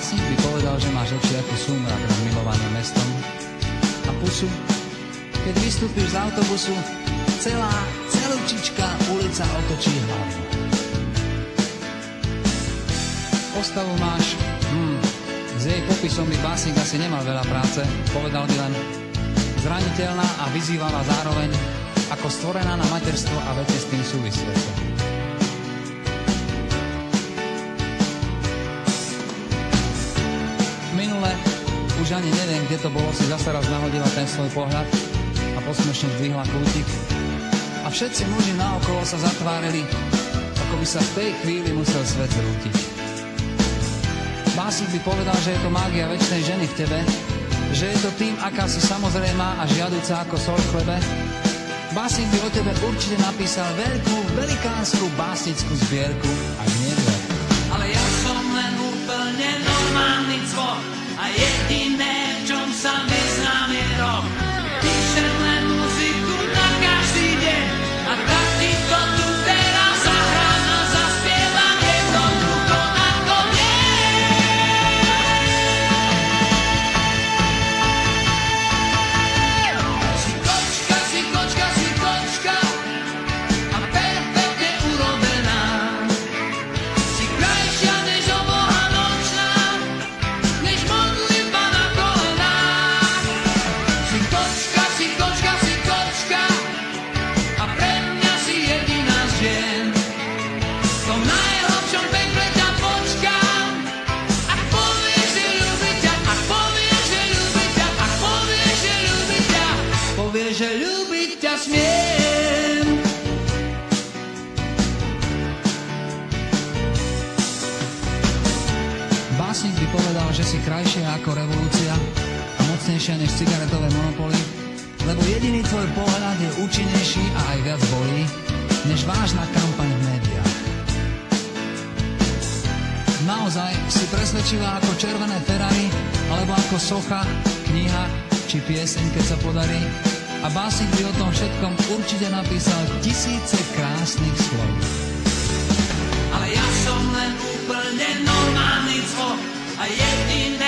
Básnik by povedal, že máš oči ako súmrak nad milovaným mestom a pusu, keď vystúpiš z autobusu, celúčička ulica otočí hlavu. Postavu máš, s jej popisom by básnik asi nemal veľa práce, povedal by len zraniteľná a vyzývala zároveň ako stvorená na materstvo a veci s tým súvisiace. Minule, už ani neviem, kde to bolo, si zase raz nahodila ten svoj pohľad a posmešne zdvihla kútik a všetci muži naokolo sa zatvárili, ako by sa v tej chvíli musel svet zrútiť. Básnik by povedal, že je to mágia večnej ženy v tebe, že je to tým, aká si samozrejmá a žiaduca ako sol v chlebe. Básnik by o tebe určite napísal veľkú, velikánsku básnickú zbierku, ak nie dve. Ale ja som len úplne normálny cvok a jediné, v čom sa vyznám, je rock. Píšem len muziku na každý deň a tak ti to tu teraz zahrám a zaspievam jednoducho ako nie. Si kočka, si kočka, si kočka a perfektne urobená. Si krajšia než oboha nočná, než modlitba na kolenách. Si kočka, si kočka, si kočka a pre mňa si jediná z žien. V tom najhlbšom pekle ťa počkám, ak povieš, že ľúbi ťa, ak povieš, že ľúbi ťa, ak povieš, že ľúbi ťa, povieš, že ľúbiť ťa smiem. Básnik by povedal, že si krajšia ako revolúcia a mocnejšia než cigaretové monopoly, lebo jediný tvoj pohľad je účinnejší a aj viac bolí, než vážna kampaň v médiách. Naozaj si presvedčivá ako červené Ferrari, alebo ako socha, kniha či pieseň, keď sa podarí. A básnik by o tom všetkom určite napísal tisíce krásnych slov. Ale ja som len úplne normálny cvok a jediný